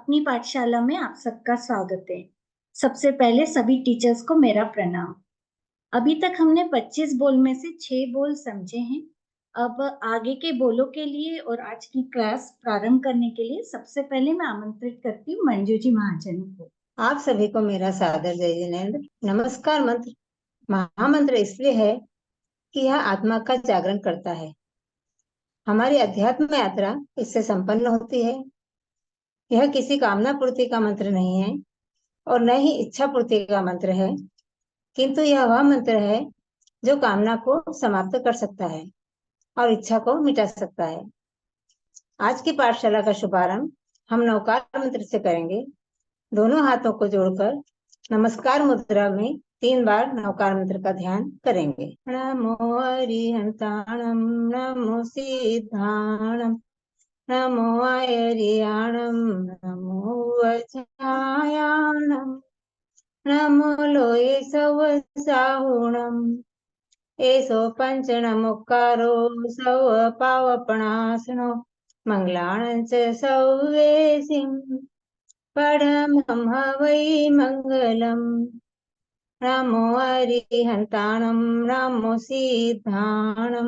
अपनी पाठशाला में आप सबका स्वागत है। सबसे पहले सभी टीचर्स को मेरा प्रणाम। अभी तक हमने 25 बोल में से 6 बोल समझे हैं। अब आगे के बोलों के लिए और आज की क्लास प्रारंभ करने के लिए सबसे पहले मैं आमंत्रित करती हूँ मंजू जी महाजन को। आप सभी को मेरा सादर जय जिनेन्द्र। नमस्कार। मंत्र महामंत्र इसलिए है कि यह आत्मा का जागरण करता है। हमारी अध्यात्म यात्रा इससे संपन्न होती है। यह किसी कामना पूर्ति का मंत्र नहीं है और न ही इच्छा पूर्ति का मंत्र है, किंतु यह वह मंत्र है जो कामना को समाप्त कर सकता है और इच्छा को मिटा सकता है। आज की पाठशाला का शुभारंभ हम नवकार मंत्र से करेंगे। दोनों हाथों को जोड़कर नमस्कार मुद्रा में 3 बार नवकार मंत्र का ध्यान करेंगे। नमो अरिहंताणम, नमो सिद्धाणम, नमो आयरियाणम, नमो वज्रायाणम, नमो लोये सवसाहुणम। एसो पंचनमुक्कारो सव पावपणासनो मंगलाणं च सौवेसिं परमं हवै मंगलम्। नमो अरिहंताणं, नमो सिद्धाणं,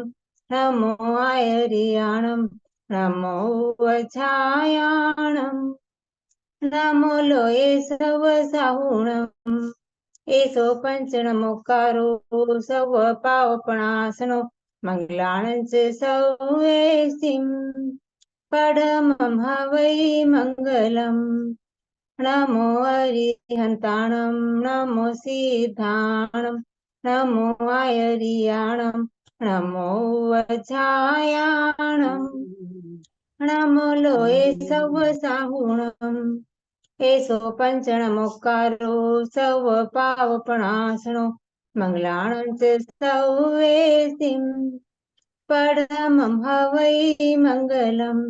नमो आयरियाणं, नमो वज्रायाणं, नमो लोये सवसाहुणम्। एसो पंचनमुक्कारो सव पावपणासनो मंगलाणं च सौवेसिं परमं हवै मंगलम्। नमो अरिहंताणं, नमो सिद्धाणं, नमो आयरियाणं, नमो वज्रायाणं, नमो लोये सवसाहुणम्। एसो पंचनमुक्कारो सव पावपणासनो मंगलाणं च सौवेसिं परमं हवै मंगलम्,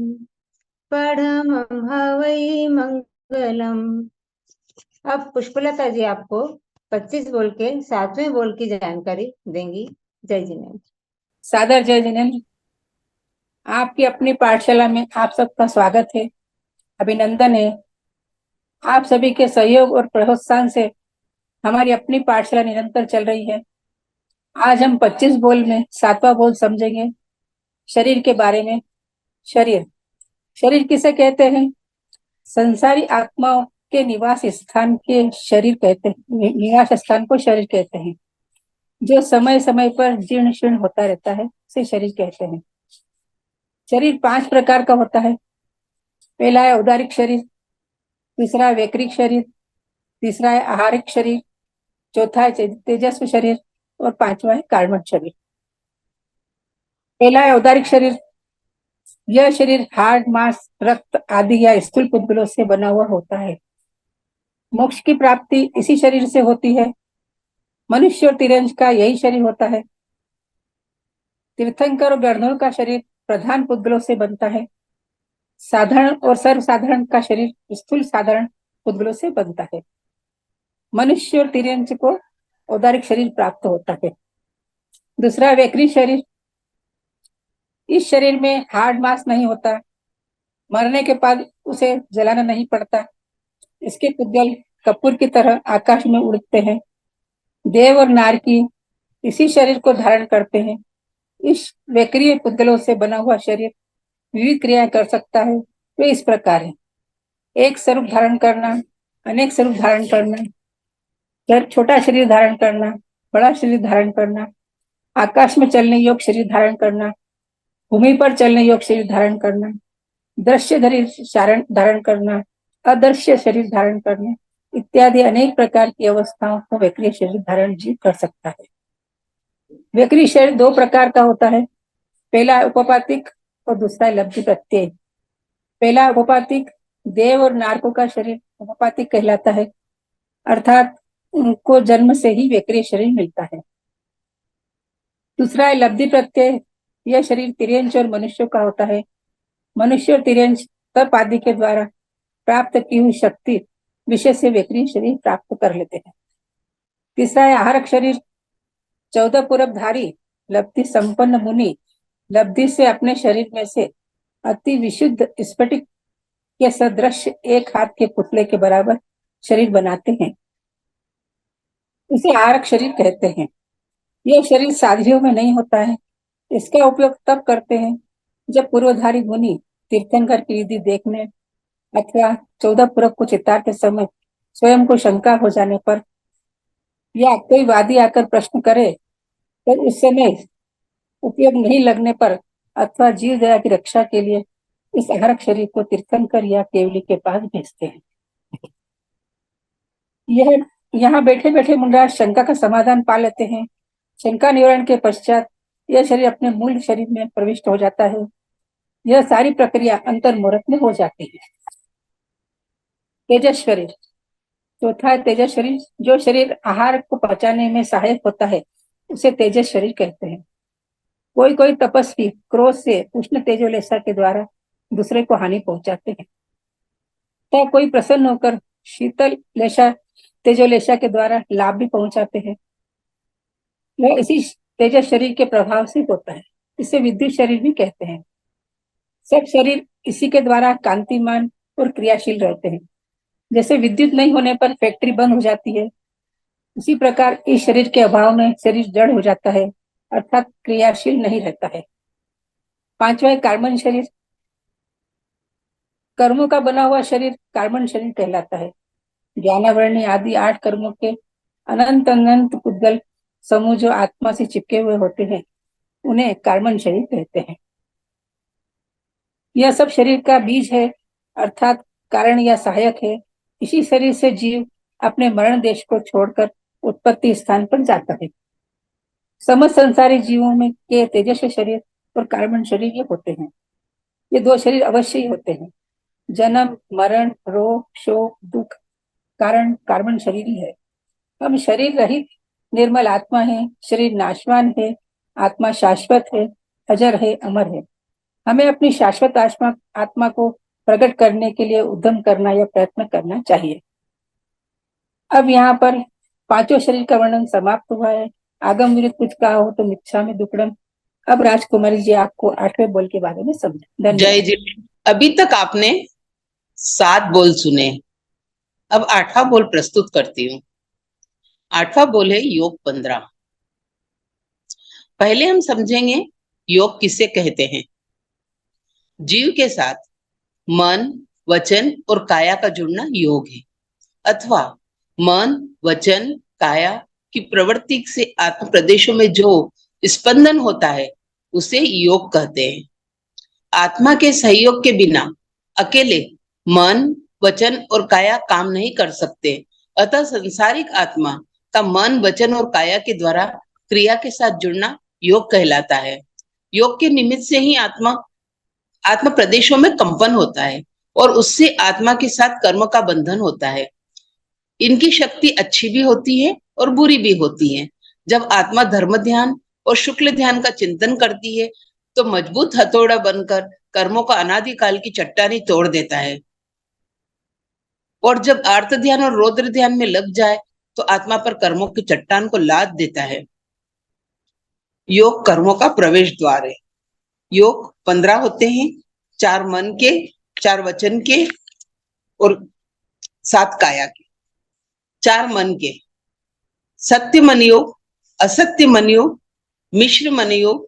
परमं हवै मंगलम्। अब पुष्पलता जी आपको 25 बोल के 7वें बोल की जानकारी देंगी। जय जिनेन्द्र। सादर जय जिनेन्द्र। आपकी अपनी पाठशाला में आप सबका स्वागत है, अभिनंदन है। आप सभी के सहयोग और प्रोत्साहन से हमारी अपनी पाठशाला निरंतर चल रही है। आज हम 25 बोल में 7वां बोल समझेंगे, शरीर के बारे में। शरीर शरीर किसे कहते हैं? संसारी आत्माओं के निवास स्थान के शरीर कहते हैं, निवास स्थान को शरीर कहते हैं। जो समय समय पर जीर्ण शीर्ण होता रहता है उसे शरीर कहते हैं। शरीर 5 प्रकार का होता है। पहला है उदारिक शरीर, दूसरा है वैक्रिक शरीर, तीसरा है आहारिक शरीर, चौथा है तेजस्व शरीर और 5वां है कार्बन शरीर। पहला है उदारिक शरीर। यह शरीर हाड़, मांस, रक्त आदि या स्थूल पुद्गलों से बना हुआ होता है। मोक्ष की प्राप्ति इसी शरीर से होती है। मनुष्य और तिरंज का यही शरीर होता है। तीर्थंकर और गणधरों का शरीर प्रधान पुद्गलों से बनता है। साधारण और सर्वसाधारण का शरीर स्थूल साधारण पुद्गलों से बनता है। मनुष्य और तिर्यंच को औदारिक शरीर प्राप्त होता है। दूसरा वैक्री शरीर। इस शरीर में हाड़ मांस नहीं होता। मरने के बाद उसे जलाना नहीं पड़ता। इसके पुद्गल कपूर की तरह आकाश में उड़ते हैं। देव और नारकी इसी शरीर को धारण करते हैं। इस वैक्रीय पुद्गलों से बना हुआ शरीर विविध क्रियाएं कर सकता है। वे इस प्रकार है: एक स्वरूप धारण करना, अनेक स्वरूप धारण करना, छोटा शरीर धारण करना, बड़ा शरीर धारण करना, आकाश में चलने योग्य शरीर धारण करना, भूमि पर चलने योग्य शरीर धारण करना, दृश्य शरीर धारण करना, अदृश्य शरीर धारण करना इत्यादि अनेक प्रकार की अवस्थाओं को वैक्रिय शरीर धारण जीव कर सकता है। वैक्रिय शरीर 2 प्रकार का होता है। पहला उपपातिक और दूसरा लब्धि प्रत्यय। पहला उपपातिक देव और नारकों का शरीर उपपातिक कहलाता है, अर्थात उनको जन्म से ही वैक्रिय शरीर मिलता है। दूसरा है लब्धि प्रत्यय। यह शरीर तिर्यंच और मनुष्यों का होता है। मनुष्य और तिर्यंच तप आदि के द्वारा प्राप्त की हुई शक्ति विशेष से वैक्रिय शरीर प्राप्त कर लेते हैं। तीसरा है आहारक शरीर। 14 पूरबधारी लब्धि संपन्न मुनि लब्धि से अपने शरीर में से अति विशुद्ध स्फटिक ये सदृश एक हाथ के पुतले के बराबर शरीर बनाते हैं। इसे आरक शरीर कहते हैं। यह शरीर साधुओं में नहीं होता है। इसका उपयोग तब करते हैं जब पूर्वधारी मुनि तीर्थंकर की विधि देखने अथवा 14 पूरब को चितारते समय स्वयं को शंका हो जाने पर या कोई वादी आकर प्रश्न करे तो उस समय उपयोग नहीं लगने पर अथवा जीव दया की रक्षा के लिए इस आहारक शरीर को तीर्थंकर या केवली के पास भेजते हैं। यह यहाँ बैठे बैठे मुंडराज शंका का समाधान पा लेते हैं। शंका निवारण के पश्चात यह शरीर अपने मूल शरीर में प्रविष्ट हो जाता है। यह सारी प्रक्रिया अंतर मुहूर्त में हो जाती है। तेजस शरीर चौथा है तेजस शरीर। जो शरीर आहार को पचाने में सहायक होता है उसे तेजस शरीर कहते हैं। कोई कोई तपस्वी क्रोध से उष्ण तेजोलेशा के द्वारा दूसरे को हानि पहुंचाते हैं, तो कोई प्रसन्न होकर शीतल लेशा तेजोलेशा के द्वारा लाभ भी पहुंचाते हैं। यह इसी तेजस शरीर के प्रभाव से होता है। इसे विद्युत शरीर भी कहते हैं। सब शरीर इसी के द्वारा कांतिमान और क्रियाशील रहते हैं। जैसे विद्युत नहीं होने पर फैक्ट्री बंद हो जाती है, उसी प्रकार इस शरीर के अभाव में शरीर जड़ हो जाता है, अर्थात क्रियाशील नहीं रहता है। पांचवा है कार्बन शरीर। कर्मों का बना हुआ शरीर कार्बन शरीर कहलाता है। ज्ञानावरणी आदि 8 कर्मों के अनंत अनंत पुद्गल समूह जो आत्मा से चिपके हुए होते हैं उन्हें कार्बन शरीर कहते हैं। यह सब शरीर का बीज है, अर्थात कारण या सहायक है। इसी शरीर से जीव अपने मरण देश को छोड़कर उत्पत्ति स्थान पर जाता है। समस्त संसारी जीवों में के तेजस्वी शरीर और कार्बन शरीर ये होते हैं। ये 2 शरीर अवश्य ही होते हैं। जन्म मरण रोग शोक दुख कारण कार्बन शरीर ही है। हम शरीर रहित निर्मल आत्मा है। शरीर नाशवान है, आत्मा शाश्वत है, अजर है, अमर है। हमें अपनी शाश्वत आत्मा को प्रकट करने के लिए उद्यम करना या प्रयत्न करना चाहिए। अब यहाँ पर 5 शरीर का वर्णन समाप्त हुआ है। आगम विरुद्ध कुछ कहा हो तो मिच्छामि दुक्कडम। अब राजकुमारी जी आपको 8वें बोल के बारे में समझे। जय जी। अभी तक आपने 7 बोल सुने। अब 8वां बोल प्रस्तुत करती हूँ। 8वां बोल है योग 15। पहले हम समझेंगे योग किसे कहते हैं। जीव के साथ मन वचन और काया का जुड़ना योग है, अथवा मन वचन काया की प्रवृत्ति से आत्म प्रदेशों में जो स्पंदन होता है उसे योग कहते हैं। आत्मा के सहयोग के बिना अकेले मन वचन और काया काम नहीं कर सकते। अतः संसारिक आत्मा का मन वचन और काया के द्वारा क्रिया के साथ जुड़ना योग कहलाता है। योग के निमित्त से ही आत्म प्रदेशों में कंपन होता है और उससे आत्मा के साथ कर्म का बंधन होता है। इनकी शक्ति अच्छी भी होती है और बुरी भी होती है। जब आत्मा धर्म ध्यान और शुक्ल ध्यान का चिंतन करती है तो मजबूत हथौड़ा बनकर कर्मों का अनादिकाल की चट्टानी तोड़ देता है, और जब आर्त ध्यान और रौद्र ध्यान में लग जाए तो आत्मा पर कर्मों की चट्टान को लाद देता है। योग कर्मों का प्रवेश द्वार है। योग 15 होते हैं, 4 मन के, 4 वचन के और 7 काया के। 4 मन के सत्य मन योग, असत्य मन योग, मिश्र मन योग,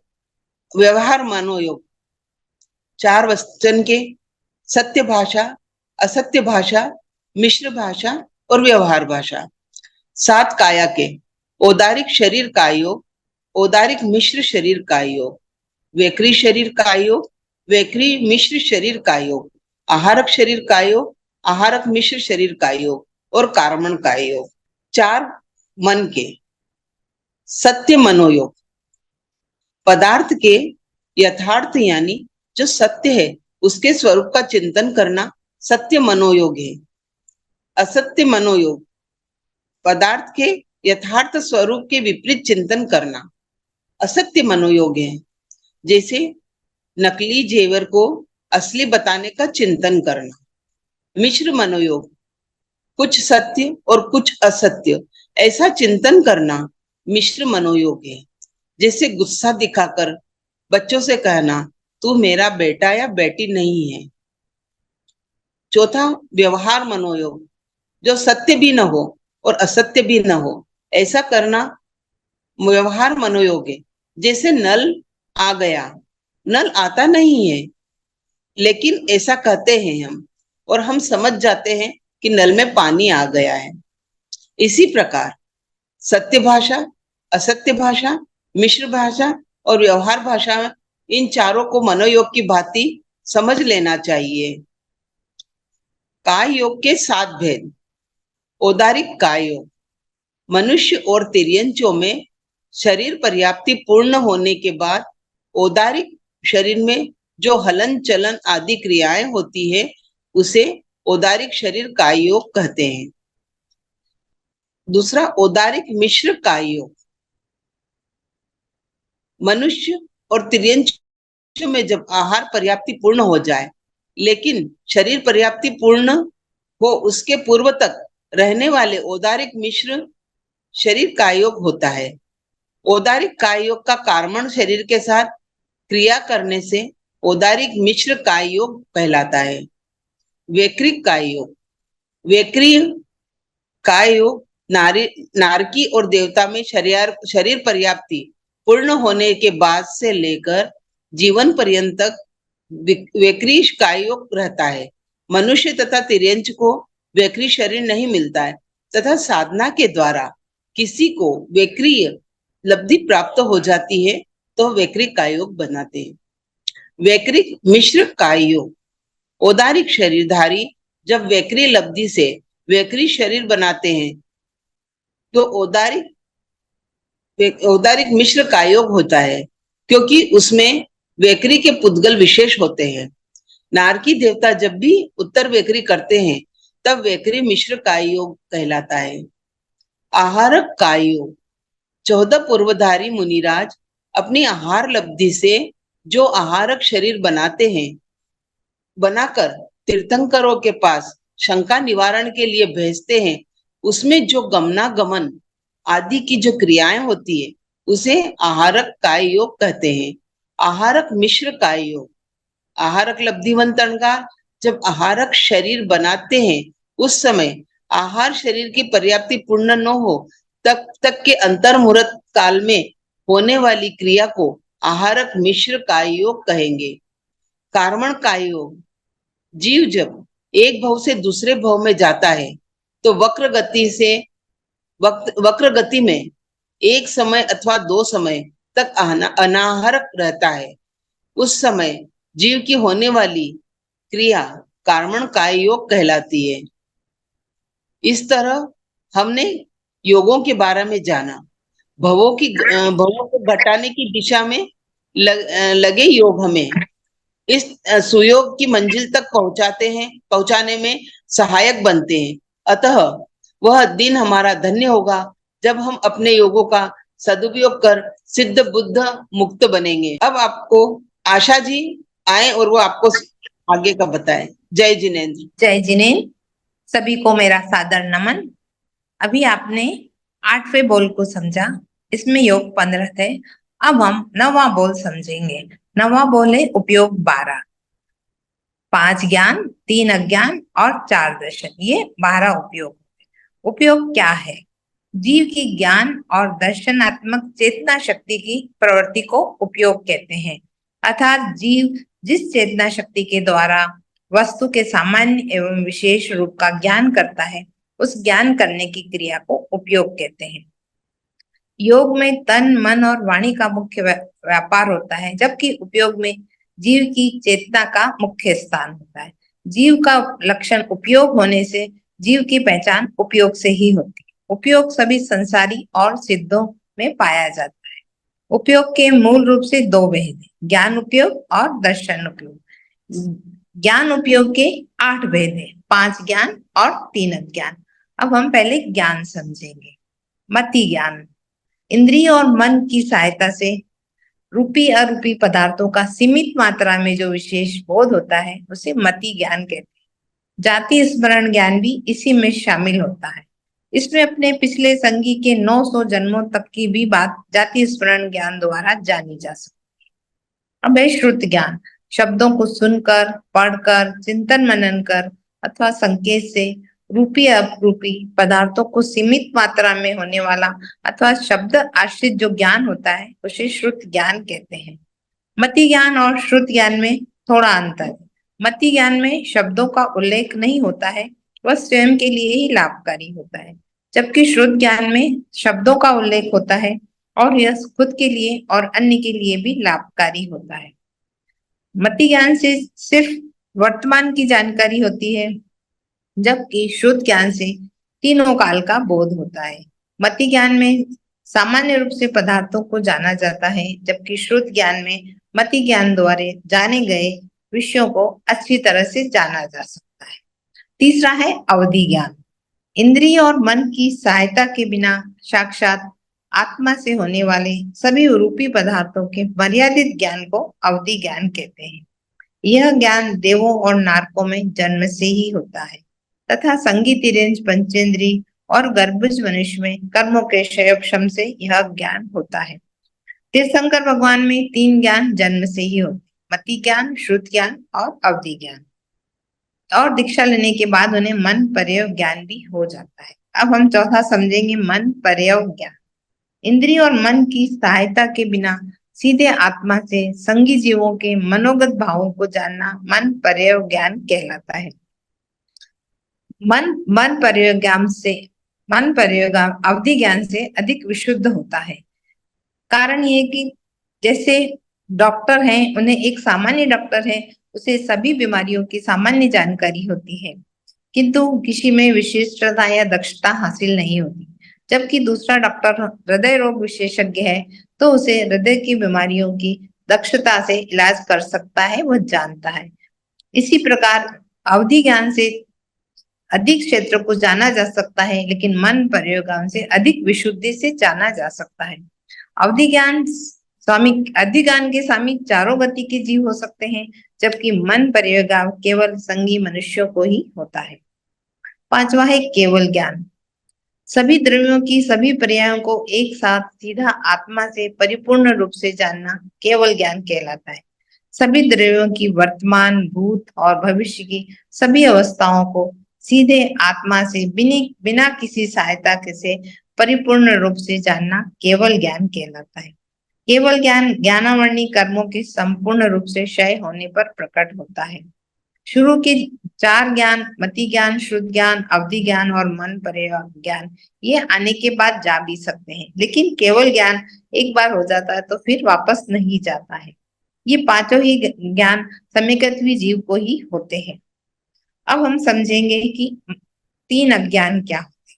व्यवहार मनोयोग। 4 वचन के सत्य भाषा, असत्य भाषा, मिश्र भाषा और व्यवहार भाषा। 7 काया के औदारिक शरीर का योग, औदारिक मिश्र शरीर का योग, वैक्री शरीर का योग, वैक्री मिश्र शरीर का योग, आहारक शरीर का योग, आहारक मिश्र शरीर का योग और कार्मण का योग। 4 मन के सत्य मनोयोग, पदार्थ के यथार्थ यानी जो सत्य है उसके स्वरूप का चिंतन करना सत्य मनोयोग है। असत्य मनोयोग, पदार्थ के यथार्थ स्वरूप के विपरीत चिंतन करना असत्य मनोयोग है। जैसे नकली जेवर को असली बताने का चिंतन करना। मिश्र मनोयोग, कुछ सत्य और कुछ असत्य ऐसा चिंतन करना मिश्र मनोयोग है। जैसे गुस्सा दिखाकर बच्चों से कहना तू मेरा बेटा या बेटी नहीं है। चौथा व्यवहार मनोयोग, जो सत्य भी न हो और असत्य भी न हो ऐसा करना व्यवहार मनोयोग है। जैसे नल आ गया, नल आता नहीं है लेकिन ऐसा कहते हैं हम, और हम समझ जाते हैं कि नल में पानी आ गया है। इसी प्रकार सत्य भाषा, असत्य भाषा, मिश्र भाषा और व्यवहार भाषा, इन चारों को मनोयोग की भांति समझ लेना चाहिए। काय योग के 7 भेद। औदारिक काय योग, मनुष्य और तिर्यंचों में शरीर पर्याप्ति पूर्ण होने के बाद औदारिक शरीर में जो हलन चलन आदि क्रियाएं होती है उसे औदारिक शरीर काय योग कहते हैं। दूसरा औदारिक मिश्र काय योग, मनुष्य और तिर्यंचों में जब आहार पर्याप्ति पूर्ण हो जाए लेकिन शरीर पर्याप्ति पूर्ण हो उसके पूर्व तक रहने वाले औदारिक मिश्र शरीर काय योग होता है। औदारिक काय योग का कार्मण शरीर के साथ क्रिया करने से औदारिक मिश्र काय योग कहलाता है। वैक्रिक काय योग, वैक्रिय काय योग नारकी और देवता में शरीर पर्याप्ति पूर्ण होने के बाद से लेकर जीवन पर्यंत तक वैक्रिय काय योग रहता है। मनुष्य तथा तिर्यंच को वैक्रिय शरीर नहीं मिलता है तथा साधना के द्वारा किसी को वैक्रिय लब्धि प्राप्त हो जाती है तो वैक्रिक काय योग बनाते हैं। वैक्रिक मिश्र काय योग, औदारिक शरीरधारी जब वैक्रिय लब्धि से वैक्रिय शरीर बनाते हैं तो औदारिक मिश्र काय योग होता है क्योंकि उसमें वैक्री के पुद्गल विशेष होते हैं। नारकी देवता जब भी उत्तर वैक्री करते हैं तब वैक्री मिश्र काय योग कहलाता है। आहारक काय योग, 14 पूर्वधारी मुनिराज अपनी आहार लब्धि से जो आहारक शरीर बनाते हैं, बनाकर तीर्थंकरों के पास शंका निवारण के लिए भेजते हैं, उसमें जो गमनागमन आदि की जो क्रियाएं होती है उसे आहारक काय योग कहते हैं। आहारक मिश्र काय योग, आहारक लब्धिवंतनकार जब आहारक शरीर बनाते हैं उस समय आहार शरीर की पर्याप्ति पूर्ण न हो तक के अंतर मुहूर्त काल में होने वाली क्रिया को आहारक मिश्र काय योग कहेंगे। कार्मण काय योग, जीव जब एक भव से दूसरे भव में जाता है तो वक्र गति में एक समय अथवा 2 समय तक अनाहारक रहता है। उस समय जीव की होने वाली क्रिया कार्मण काय योग कहलाती है। इस तरह हमने योगों के बारे में जाना। भवों को घटाने की दिशा में लगे योग हमें इस सुयोग की मंजिल तक पहुंचाने में सहायक बनते हैं। अतः वह दिन हमारा धन्य होगा जब हम अपने योगों का सदुपयोग कर सिद्ध बुद्ध मुक्त बनेंगे। अब आपको आशा जी आए और वो आपको आगे का बताएं। जय जिनेन्द्र। जय जिनेन्द्र, सभी को मेरा सादर नमन। अभी आपने 8वें बोल को समझा, इसमें योग 15 थे। अब हम 9वां बोल समझेंगे। 9वां बोल है उपयोग 12। 5 ज्ञान, 3 अज्ञान और 4 दर्शन, ये 12 उपयोग। उपयोग क्या है? जीव की ज्ञान और दर्शनात्मक चेतना शक्ति की प्रवृत्ति को उपयोग कहते हैं। अर्थात जीव जिस चेतना शक्ति के द्वारा वस्तु के सामान्य एवं विशेष रूप का ज्ञान करता है, उस ज्ञान करने की क्रिया को उपयोग कहते हैं। योग में तन, मन और वाणी का मुख्य व्यापार होता है, जबकि उपयोग में जीव की चेतना का मुख्य स्थान होता है। जीव का लक्षण उपयोग होने से जीव की पहचान उपयोग से ही होती है। उपयोग सभी संसारी और सिद्धों में पाया जाता है। उपयोग के मूल रूप से 2 भेद हैं, ज्ञान उपयोग और दर्शन उपयोग। ज्ञान उपयोग के 8 भेद हैं, 5 ज्ञान और 3 अज्ञान। अब हम पहले ज्ञान समझेंगे। मति ज्ञान, इंद्रिय और मन की सहायता से रूपी अरूपी पदार्थों का सीमित मात्रा में जो विशेष बोध होता है उसे मति ज्ञान कहते हैं। जाति स्मरण ज्ञान भी इसी में शामिल होता है। इसमें अपने पिछले संगी के 900 जन्मों तक की भी बात जाति स्मरण ज्ञान द्वारा जानी जा सकती है। अब है श्रुत ज्ञान, शब्दों को सुनकर, पढ़कर, चिंतन मनन कर अथवा संकेत से रूपी अपरूपी पदार्थों को सीमित मात्रा में होने वाला अथवा शब्द आश्रित जो ज्ञान होता है उसे श्रुत ज्ञान कहते हैं। मति ज्ञान और श्रुत ज्ञान में थोड़ा अंतर है। मति ज्ञान में शब्दों का उल्लेख नहीं होता है, वह स्वयं के लिए ही लाभकारी होता है, जबकि श्रुत ज्ञान में शब्दों का उल्लेख होता है और यह खुद के लिए और अन्य के लिए भी लाभकारी होता है। मति ज्ञान से सिर्फ वर्तमान की जानकारी होती है, जबकि श्रुत ज्ञान से तीनों काल का बोध होता है। मति ज्ञान में सामान्य रूप से पदार्थों को जाना जाता है, जबकि श्रुत ज्ञान में मति ज्ञान द्वारा जाने गए विषयों को अच्छी तरह से जाना जा सकता है। तीसरा है अवधि ज्ञान। इंद्रिय और मन की सहायता के बिना साक्षात आत्मा से होने वाले सभी रूपी पदार्थों के मर्यादित ज्ञान को अवधि ज्ञान कहते हैं। यह ज्ञान देवों और नारकों में जन्म से ही होता है तथा संगीत पंचेंद्री और गर्भज मनुष्य में कर्मों के क्षयक्षम से यह ज्ञान होता है। तीर्थंकर भगवान में तीन ज्ञान जन्म से ही होते, मति ज्ञान, श्रुत ज्ञान और अवधि ज्ञान, और दीक्षा लेने के बाद उन्हें मन पर्यव ज्ञान भी हो जाता है। अब हम चौथा समझेंगे मन पर्यव ज्ञान। इंद्रिय और मन की सहायता के बिना सीधे आत्मा से संगी जीवों के मनोगत भावों को जानना मन पर्यव ज्ञान कहलाता है। मन पर्यव ज्ञान अवधि ज्ञान से अधिक विशुद्ध होता है। कारण ये कि जैसे डॉक्टर हैं, उन्हें एक सामान्य डॉक्टर है, उसे सभी बीमारियों की सामान्य जानकारी होती है, किंतु किसी में विशिष्टता या दक्षता हासिल नहीं होती। जबकि दूसरा डॉक्टर हृदय रोग विशेषज्ञ है तो उसे हृदय की बीमारियों की दक्षता से इलाज कर सकता है, वह जानता है। इसी प्रकार अवधि ज्ञान से अधिक क्षेत्र को जाना जा सकता है, लेकिन मन पर्यव ज्ञान से अधिक विशुद्धि से जाना जा सकता है। अवधि ज्ञान के स्वामी चारों गति के जीव हो सकते हैं, जबकि मन पर्यव ज्ञान केवल संगी मनुष्यों को ही होता है। पांचवा है केवल ज्ञान। सभी द्रव्यों की सभी पर्यायों को एक साथ सीधा आत्मा से परिपूर्ण रूप से जानना केवल ज्ञान कहलाता है। सभी द्रव्यों की वर्तमान, भूत और भविष्य की सभी अवस्थाओं को सीधे आत्मा से बिना किसी सहायता से परिपूर्ण रूप से जानना केवल ज्ञान कहलाता है। केवल ज्ञान ज्ञानावरणी कर्मों के संपूर्ण रूप से क्षय होने पर प्रकट होता है। शुरू के चार ज्ञान, मति ज्ञान, श्रुत ज्ञान, अवधि ज्ञान और मन पर्यव ज्ञान, ये आने के बाद जा भी सकते हैं, लेकिन केवल ज्ञान एक बार हो जाता है तो फिर वापस नहीं जाता है। ये पांचों ही ज्ञान समीकृत हुई जीव को ही होते हैं। अब हम समझेंगे कि तीन अज्ञान क्या होते हैं।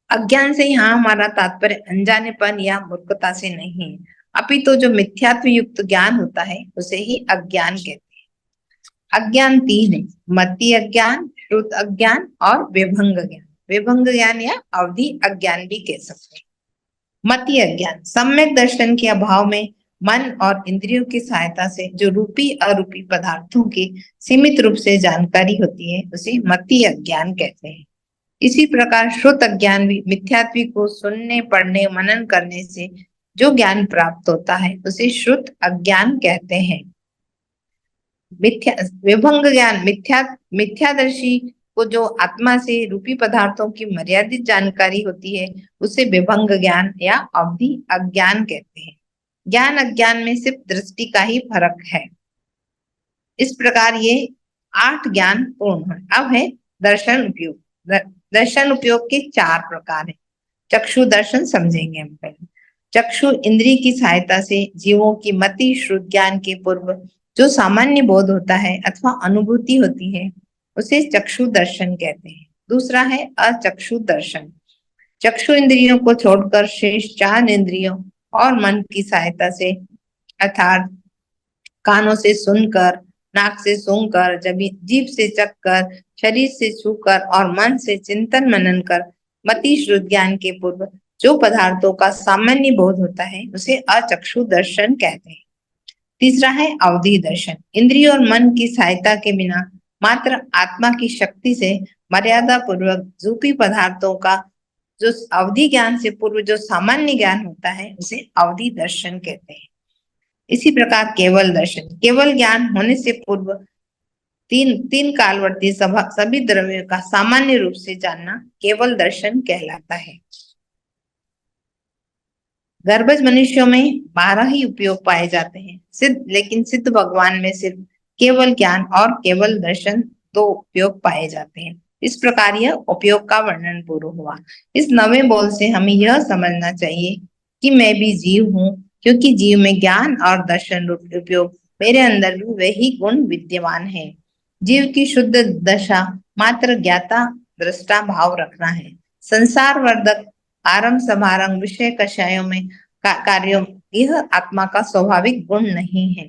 अज्ञान से यहाँ हमारा तात्पर्य अनजानेपन या मूर्खता से नहीं है, अपितु जो मिथ्यात्व युक्त ज्ञान होता है उसे ही अज्ञान कहते हैं। अज्ञान तीन है, मति अज्ञान, श्रुत अज्ञान और विभंग ज्ञान। विभंग ज्ञान या अवधि अज्ञान भी कह सकते हैं। मति अज्ञान सम्यक दर्शन के अभाव में मन और इंद्रियों की सहायता से जो रूपी अरूपी पदार्थों की सीमित रूप से जानकारी होती है उसे मति अज्ञान कहते हैं। इसी प्रकार श्रुत अज्ञान भी मिथ्यात्व को सुनने, पढ़ने, मनन करने से जो ज्ञान प्राप्त होता है उसे श्रुत अज्ञान कहते हैं। विभंग ज्ञान मिथ्यादर्शी को जो आत्मा से रूपी पदार्थों की मर्यादित जानकारी होती है उसे विभंग ज्ञान या अवधि अज्ञान कहते हैं। ज्ञान अज्ञान में सिर्फ दृष्टि का ही फर्क है। इस प्रकार ये 8 ज्ञान पूर्ण है। अब है दर्शन उपयोग। दर्शन उपयोग के 4 प्रकार है। चक्षु दर्शन समझेंगे हम पहले। चक्षु इंद्रिय की सहायता से जीवों की मति श्रुत ज्ञान के पूर्व जो सामान्य बोध होता है अथवा अनुभूति होती है उसे चक्षु दर्शन कहते हैं। दूसरा है अचक्षु दर्शन। चक्षु इंद्रियों को छोड़कर शेष 4 इंद्रियों और मन की सहायता से अर्थात कानों से सुनकर, नाक से सूंघकर, जीभ से चखकर, शरीर से छूकर और मन से चिंतन मनन कर मति श्रुत ज्ञान के पूर्व जो पदार्थों का सामान्य बोध होता है उसे अचक्षु दर्शन कहते हैं। तीसरा है अवधि दर्शन। इंद्रिय और मन की सहायता के बिना मात्र आत्मा की शक्ति से मर्यादा पूर्वक रूपी पदार्थों का जो अवधि ज्ञान से पूर्व जो सामान्य ज्ञान होता है उसे अवधि दर्शन कहते हैं। इसी प्रकार केवल दर्शन। केवल ज्ञान होने से पूर्व तीन कालवर्ती सभी द्रव्यों का सामान्य रूप से जानना केवल दर्शन कहलाता है। गर्भज मनुष्यों में 12 ही उपयोग पाए जाते हैं, लेकिन सिद्ध भगवान में सिर्फ केवल ज्ञान और केवल दर्शन 2 उपयोग पाए जाते हैं। इस प्रकार यह उपयोग का वर्णन पूर्ण हुआ। इस 9वें बोल से हमें यह समझना चाहिए कि मैं भी जीव हूँ, क्योंकि जीव में ज्ञान और दर्शन रूप उपयोग मेरे अंदर भी वही गुण विद्यमान है। जीव की शुद्ध दशा मात्र ज्ञाता दृष्टा भाव रखना है। संसार वर्धक आरंभ समारंभ विषय कषायों में कार्यों यह आत्मा का स्वाभाविक गुण नहीं है।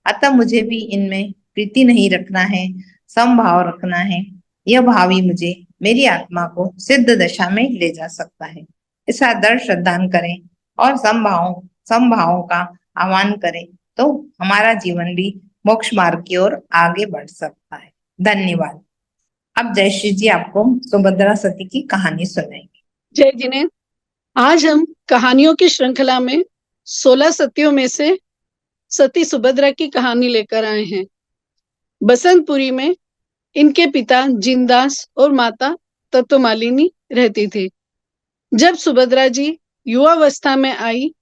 अतः मुझे भी इनमें प्रीति नहीं रखना है, समभाव रखना है। यह भाव ही मुझे मेरी आत्मा को सिद्ध दशा में ले जा सकता है। ऐसा दृढ़ श्रद्धान करें और समभावों का आह्वान करें तो हमारा जीवन भी मोक्ष मार्ग की ओर आगे बढ़ सकता है। धन्यवाद। अब जयश्री जी आपको सुभद्रा सती की कहानी सुनाएंगे। जय जिने। आज हम कहानियों की श्रृंखला में 16 सतियों में से सती सुभद्रा की कहानी लेकर आए हैं। बसंतपुरी में इनके पिता जिनदास और माता तत्वमालिनी रहती थी। जब सुभद्रा जी युवावस्था में आई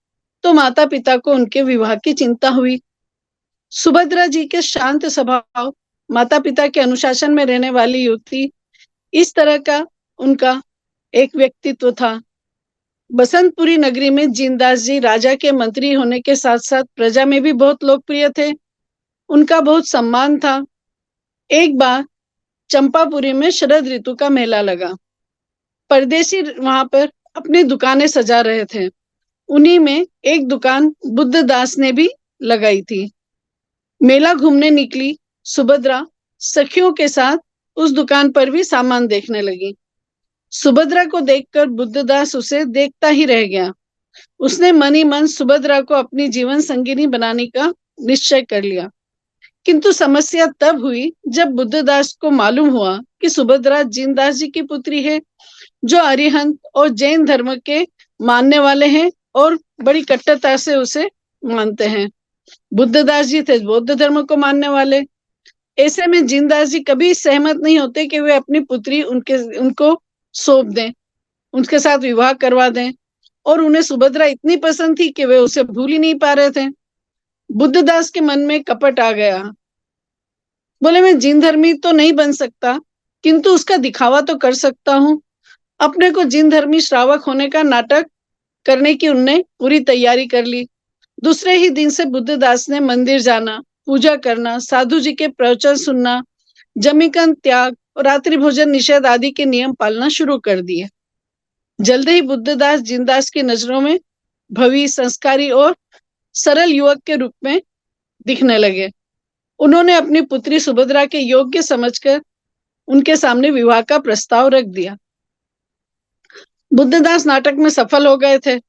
तो माता पिता को उनके विवाह की चिंता हुई। सुभद्रा जी के शांत स्वभाव, माता पिता के अनुशासन में रहने वाली युवती, इस तरह का उनका एक व्यक्तित्व था। बसंतपुरी नगरी में जिनदास जी राजा के मंत्री होने के साथ साथ प्रजा में भी बहुत लोकप्रिय थे। उनका बहुत सम्मान था। एक बार चंपापुरी में शरद ऋतु का मेला लगा। परदेशी वहां पर अपनी दुकानें सजा रहे थे। उन्हीं में एक दुकान बुद्धदास ने भी लगाई थी। मेला घूमने निकली सुभद्रा सखियों के साथ उस दुकान पर भी सामान देखने लगी। सुभद्रा को देखकर बुद्धदास उसे देखता ही रह गया। उसने मन ही मन सुभद्रा को अपनी जीवन संगिनी बनाने का निश्चय कर लिया। किंतु समस्या तब हुई जब बुद्धदास को मालूम हुआ कि सुभद्रा जिनदास जी की पुत्री है, जो अरिहंत और जैन धर्म के मानने वाले हैं और बड़ी कट्टरता से उसे मानते हैं। बुद्धदास जी थे बौद्ध धर्म को मानने वाले। ऐसे में जिनदास जी कभी सहमत नहीं होते कि वे अपनी पुत्री उनको सौंप दें, उनके साथ विवाह करवा दें। और उन्हें सुभद्रा इतनी पसंद थी कि वे उसे भूल ही नहीं पा रहे थे। बुद्धदास के मन में कपट आ गया। बोले, मैं जिन धर्मी तो नहीं बन सकता, किंतु उसका दिखावा तो कर सकता हूँ। अपने को जिन धर्मी श्रावक होने का नाटक करने की उनने पूरी तैयारी कर ली। दूसरे ही दिन से बुद्धदास ने मंदिर जाना, पूजा करना, साधु जी के प्रवचन सुनना, जमीकन त्याग और रात्रि भोजन निषेध आदि के नियम पालना शुरू कर दिए। जल्द ही बुद्धदास जिनदास की नजरों में भवी, संस्कारी और सरल युवक के रूप में दिखने लगे। उन्होंने अपनी पुत्री सुभद्रा के योग्य समझकर उनके सामने विवाह का प्रस्ताव रख दिया। बुद्धदास नाटक में सफल हो गए थे।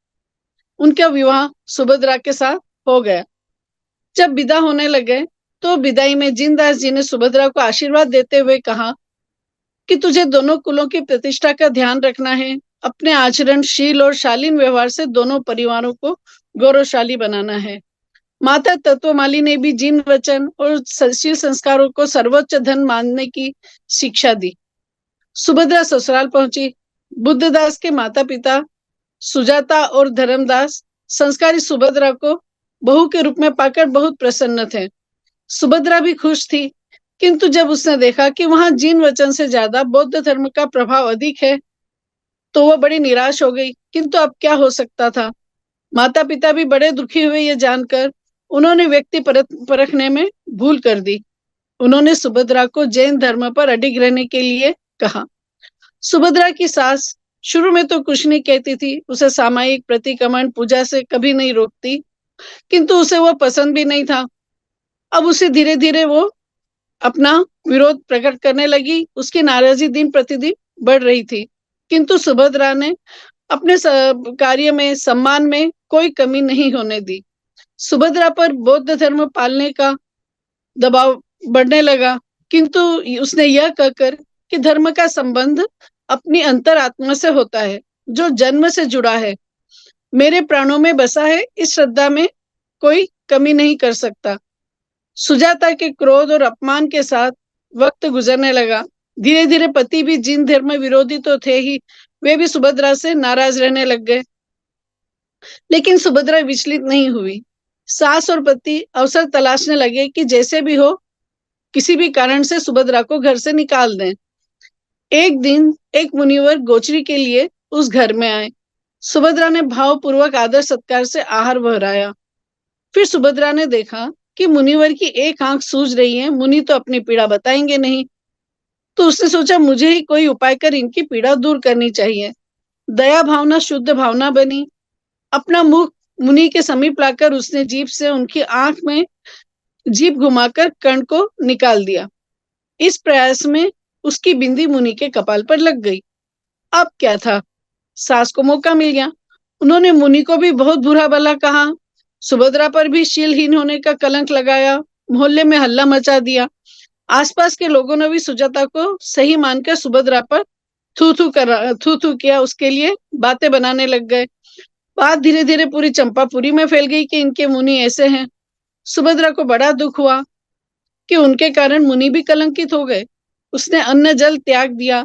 उनका विवाह सुभद्रा के साथ हो गया। जब विदा होने लगे तो विदाई में जिनदास जी ने सुभद्रा को आशीर्वाद देते हुए कहा कि तुझे दोनों कुलों की प्रतिष्ठा का ध्यान रखना है। अपने आचरण, शील और शालीन व्यवहार से दोनों परिवारों को गौरवशाली बनाना है। माता तत्वमाली ने भी जिन वचन और शील संस्कारों को सर्वोच्च धन मानने की शिक्षा दी। सुभद्रा ससुराल पहुंची। बुद्धदास के माता पिता सुजाता और धर्मदास संस्कारी सुभद्रा को बहू के रूप में पाकर बहुत प्रसन्न थे। सुभद्रा भी खुश थी, किंतु जब उसने देखा कि वहां जिन वचन से ज्यादा बौद्ध धर्म का प्रभाव अधिक है तो वह बड़ी निराश हो गई। किंतु अब क्या हो सकता था। माता पिता भी बड़े दुखी हुए ये जानकर। उन्होंने व्यक्ति परखने में भूल कर दी। उन्होंने सुभद्रा को जैन धर्म पर अडिग रहने के लिए कहा। सुभद्रा की सास शुरू में तो कुछ नहीं कहती थी, उसे सामायिक प्रतिक्रमण पूजा से कभी नहीं रोकती, किंतु उसे वो पसंद भी नहीं था। अब उसे धीरे धीरे वो अपना विरोध प्रकट करने लगी। उसकी नाराजगी दिन प्रतिदिन बढ़ रही थी, किंतु सुभद्रा ने अपने कार्य में, सम्मान में कोई कमी नहीं होने दी। सुभद्रा पर बौद्ध धर्म पालने का दबाव बढ़ने लगा, किंतु उसने यह कहकर कि धर्म का संबंध अपनी अंतरात्मा से होता है, जो जन्म से जुड़ा है, मेरे प्राणों में बसा है, इस श्रद्धा में कोई कमी नहीं कर सकता। सुजाता के क्रोध और अपमान के साथ वक्त गुजरने लगा। धीरे धीरे पति भी, जिन धर्म विरोधी तो थे ही, वे भी सुभद्रा से नाराज रहने लग गए। लेकिन सुभद्रा विचलित नहीं हुई। सास और पति अवसर तलाशने लगे कि जैसे भी हो, किसी भी कारण से सुभद्रा को घर से निकाल दें। एक दिन एक मुनिवर गोचरी के लिए उस घर में आए। सुभद्रा ने भावपूर्वक आदर सत्कार से आहार बहराया। फिर सुभद्रा ने देखा कि मुनिवर की एक आंख सूज रही है। मुनि तो अपनी पीड़ा बताएंगे नहीं, तो उसने सोचा मुझे ही कोई उपाय कर इनकी पीड़ा दूर करनी चाहिए। दया भावना शुद्ध भावना बनी। अपना मुख मुनि के समीप लाकर उसने जीभ से उनकी आंख में जीभ घुमाकर कर्ण को निकाल दिया। इस प्रयास में उसकी बिंदी मुनि के कपाल पर लग गई। अब क्या था, सास को मौका मिल गया। उन्होंने मुनि को भी बहुत बुरा भला कहा, सुभद्रा पर भी शीलहीन होने का कलंक लगाया, मोहल्ले में हल्ला मचा दिया। आसपास के लोगों ने भी सुजाता को सही मानकर सुभद्रा पर थू थू किया, उसके लिए बातें बनाने लग गए। बात धीरे धीरे पूरी चंपापुरी में फैल गई कि इनके मुनि ऐसे हैं। सुभद्रा को बड़ा दुख हुआ कि उनके कारण मुनि भी कलंकित हो गए। उसने अन्न जल त्याग दिया।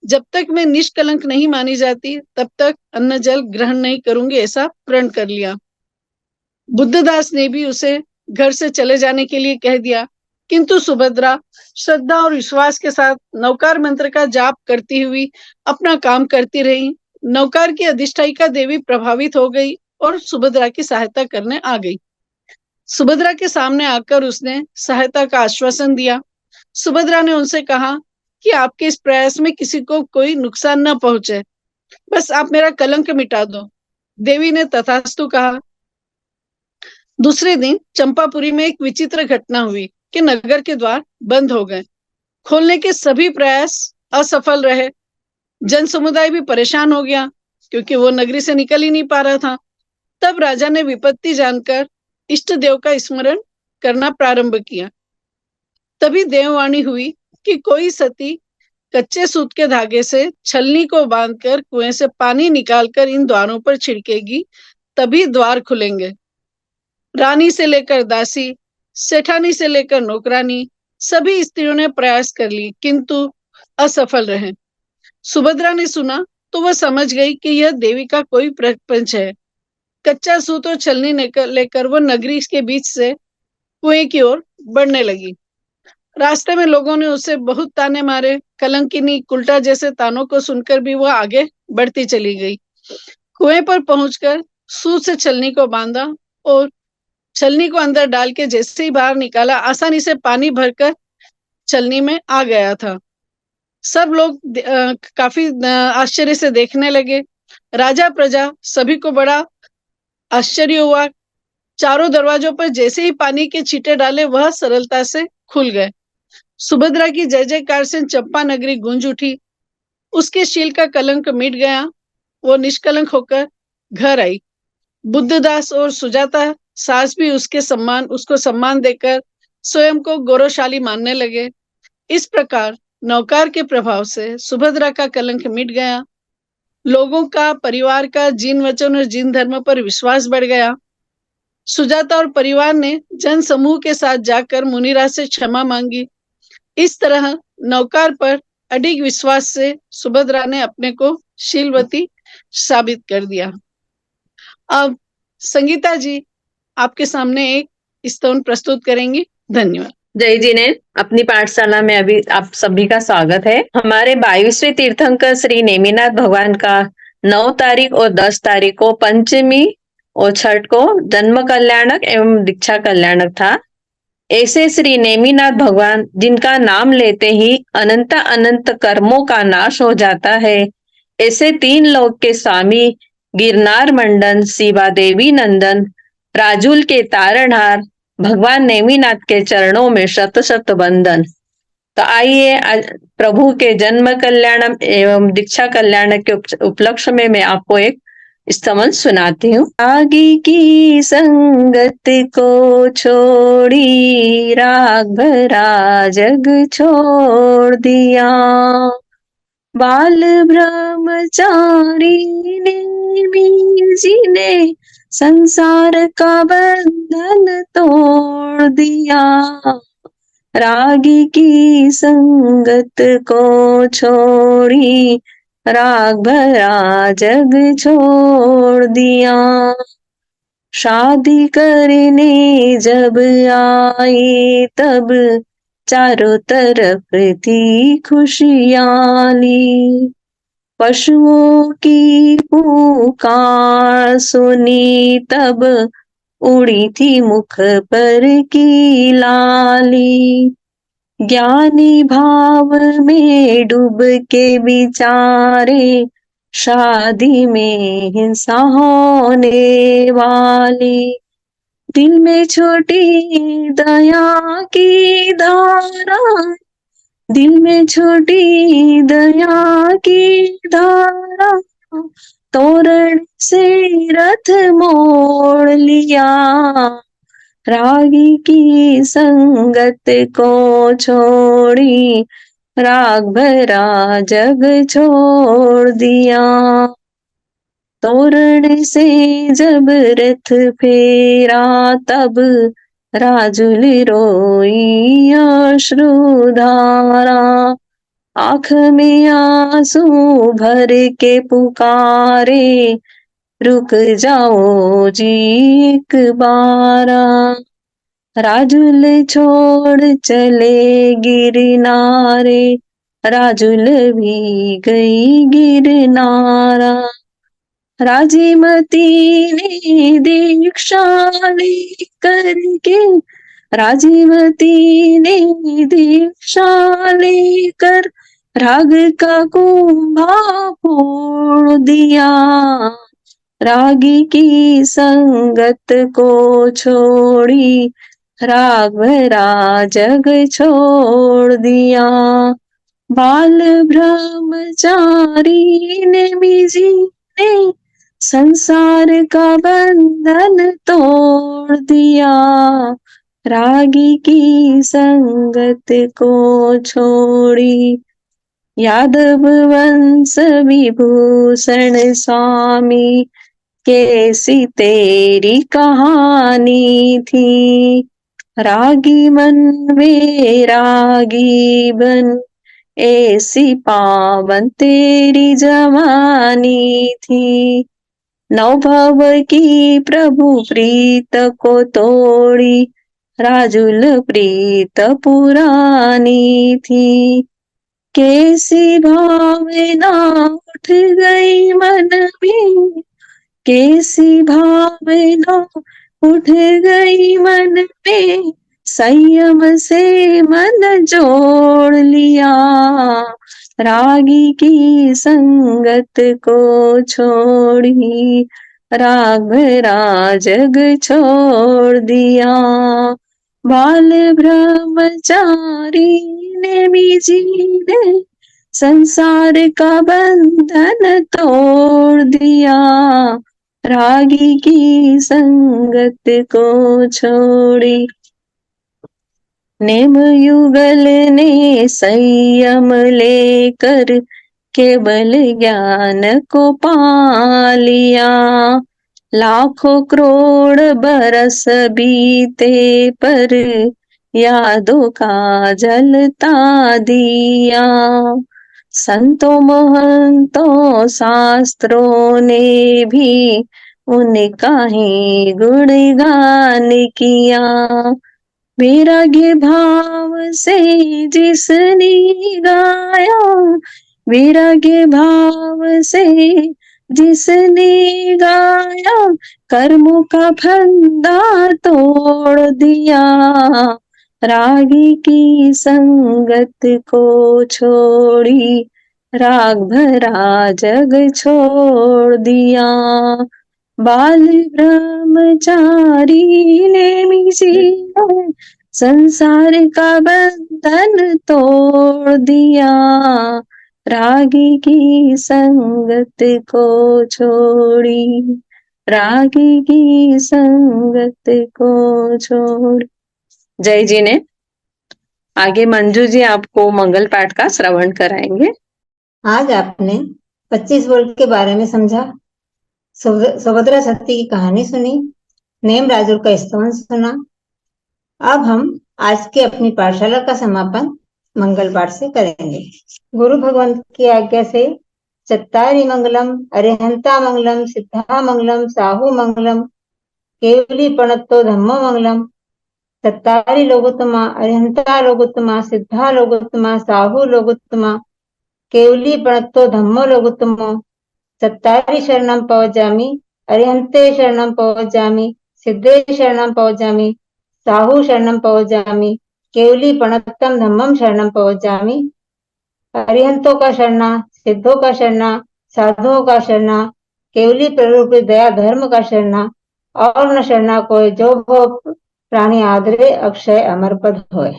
जब तक मैं निष्कलंक नहीं मानी जाती, तब तक अन्न जल ग्रहण नहीं करूंगी, ऐसा प्रण कर लिया। बुद्धदास ने भी उसे घर से चले जाने के लिए कह दिया, किंतु सुभद्रा श्रद्धा और विश्वास के साथ नवकार मंत्र का जाप करती हुई अपना काम करती रही। नवकार की अधिष्ठायिका देवी प्रभावित हो गई और सुभद्रा की सहायता करने आ गई। सुभद्रा के सामने आकर उसने सहायता का आश्वासन दिया। सुभद्रा ने उनसे कहा कि आपके इस प्रयास में किसी को कोई नुकसान न पहुंचे, बस आप मेरा कलंक मिटा दो। देवी ने तथास्तु कहा। दूसरे दिन चंपापुरी में एक विचित्र घटना हुई कि नगर के द्वार बंद हो गए। खोलने के सभी प्रयास असफल रहे। जन समुदाय भी परेशान हो गया, क्योंकि वो नगरी से निकल ही नहीं पा रहा था। तब राजा ने विपत्ति जानकर इष्ट देव का स्मरण करना प्रारंभ किया। तभी देववाणी हुई कि कोई सती कच्चे सूत के धागे से छलनी को बांधकर कुएं से पानी निकालकर इन द्वारों पर छिड़केगी, तभी द्वार खुलेंगे। रानी से लेकर दासी, सेठानी से लेकर नौकरानी, सभी स्त्रियों ने प्रयास कर ली, किंतु असफल रहे। सुभद्रा ने सुना तो वह समझ गई कि यह देवी का कोई प्रपंच है। कच्चा सूत और छलनी लेकर वो नगरी के बीच से कुएं की ओर बढ़ने लगी। रास्ते में लोगों ने उसे बहुत ताने मारे। कलंकिनी, उल्टा जैसे तानों को सुनकर भी वह आगे बढ़ती चली गई। कुएं पर पहुंचकर सूत से छलनी को बांधा और छलनी को अंदर डाल के जैसे ही बाहर निकाला, आसानी से पानी भरकर छलनी में आ गया था। सब लोग काफी आश्चर्य से देखने लगे। राजा प्रजा सभी को बड़ा आश्चर्य हुआ। चारों दरवाजों पर जैसे ही पानी के छींटे डाले, वह सरलता से खुल गए। सुभद्रा की जय जयकार से चंपा नगरी गूंज उठी। उसके शील का कलंक मिट गया। वो निष्कलंक होकर घर आई। बुद्धदास और सुजाता सास भी उसको सम्मान देकर स्वयं को गौरवशाली मानने लगे। इस प्रकार नवकार के प्रभाव से सुभद्रा का कलंक मिट गया। लोगों का, परिवार का जिन वचन और जिन धर्म पर विश्वास बढ़ गया। सुजाता और परिवार ने जन समूह के साथ जाकर मुनिराज से क्षमा मांगी। इस तरह नवकार पर अडिग विश्वास से सुभद्रा ने अपने को शीलवती साबित कर दिया। अब संगीता जी आपके सामने एक स्तवन प्रस्तुत करेंगी। धन्यवाद। जय जिनेन्द्र, अपनी पाठशाला में अभी आप सभी का स्वागत है। हमारे 22वें तीर्थंकर श्री नेमिनाथ भगवान का 9 तारीख और 10 तारीख को, पंचमी और छठ को जन्म कल्याणक एवं दीक्षा कल्याणक था। ऐसे श्री नेमिनाथ भगवान जिनका नाम लेते ही अनंत अनंत कर्मों का नाश हो जाता है, ऐसे 3 लोक के स्वामी गिरनार मंडन, शिवा देवी नंदन, राजूल के तारणहार भगवान नेमिनाथ के चरणों में शत शत वंदन। तो आइए आज प्रभु के जन्म कल्याण एवं दीक्षा कल्याण के उपलक्ष्य में मैं आपको एक स्तवन सुनाती हूँ। आगे की संगत को छोड़ी राग भरा जग छोड़ दिया, बाल ब्रह्मचारी नेमी जी ने संसार का बंधन तोड़ दिया। रागी की संगत को छोड़ी राग भरा जग छोड़ दिया। शादी करने जब आई तब चारों तरफ थी खुशहाली। पशुओं की पुकार सुनी तब उड़ी थी मुख पर की लाली। ज्ञानी भाव में डूब के बिचारे शादी में हिंसा होने वाली। दिल में छोटी दया की धारा, दिल में छोटी दया की धारा, तोरण से रथ मोड़ लिया। रागी की संगत को छोड़ी राग भरा जग छोड़ दिया। तोरण से जब रथ फेरा तब राजुल रोई अश्रुधारा। आँख में आंसू भर के पुकारे रुक जाओ जी एक बारा। राजुल छोड़ चले गिरनारे, राजुल भी गई गिरनारा। राजीमती ने दीक्षा लेकर के, राजीमती ने दीक्षा लेकर राग का कुंभा फोड़ दिया। रागी की संगत को छोड़ी राग भरा जग छोड़ दिया। बाल ब्रह्मचारी ने मिजी ने संसार का बंधन तोड़ दिया। रागी की संगत को छोड़ी यादव वंश विभूषण स्वामी कैसी तेरी कहानी थी। रागी मन में रागी बन ऐसी पावन तेरी जवानी थी। नवभव की प्रभु प्रीत को तोड़ी राजुल प्रीत पुरानी थी। कैसी भावना उठ गई मन में, कैसी भावना उठ गई मन में, संयम से मन जोड़ लिया। रागी की संगत को छोड़ी राग भरा जग छोड़ दिया। बाल ब्रह्मचारी ने मिजी ने संसार का बंधन तोड़ दिया। रागी की संगत को छोड़ी नेम युगल ने संयम लेकर केवल ज्ञान को पा लिया। लाखों करोड़ बरस बीते पर यादों का जलता दिया। संतों महंतों शास्त्रों ने भी उनका ही गुणगान किया। वैराग्य भाव से जिसने गाया, वैराग्य भाव से जिसने गाया, कर्मों का फंदा तोड़ दिया। रागी की संगत को छोड़ी राग भरा जग छोड़ दिया। बाल ब्रह्मचारी ने मिजी संसार का बंधन तोड़ दिया। रागी की संगत को छोड़ी रागी की संगत को छोड़। जय जी ने आगे मंजू जी आपको मंगल पाठ का श्रवण कराएंगे। आज आपने 25 बोल के बारे में समझा, सुभद्रा सती की कहानी सुनी, नेम राजुल का स्तवन सुना। अब हम आज की अपनी पाठशाला का समापन मंगल पाठ से करेंगे। गुरु भगवान की आज्ञा से चत्तारी मंगलम, अरिहंता मंगलम, सिद्धा मंगलम, साहू मंगलम, केवली प्रणतो धम्मो मंगलम। चत्तारी लोगोत्तमा, अरिहंता लोगोत्तमा, सिद्धा लोगोत्तमा, साहू लोगोत्तमा, केवली प्रणतो धम्मो लोगोत्तमो। चत्तारी शरणं पवजामि, अरिहंते शरणं पवजामि, सिद्धे शरणं पवजामि, साहू शरणं पवजामि, केवली प्रणतम धम्मम शरणं पवजामि। अरिहंतों का शरणा, सिद्धों का शरणा, साधुओं का शरणा, केवली प्ररूप दया धर्म का शरणा, और न शरणा कोई जो भो प्राणी आदरे अक्षय अमर पद होय।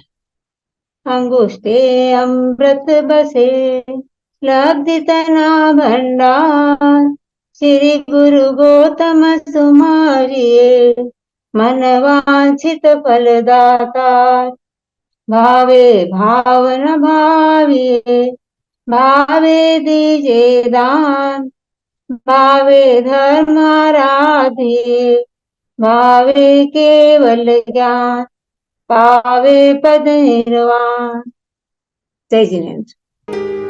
अंगुष्ठे अमृत बसे लब्धि तना भंडार, श्री गुरु गौतम सुमारिये, मन वांछित फलदाता। भावे भाव न भाविये, भावे दीजे दान, भावे धर्म आराधिये, भावे केवल ज्ञान, पावे पद निर्वाण। जय जिनेन्द्र।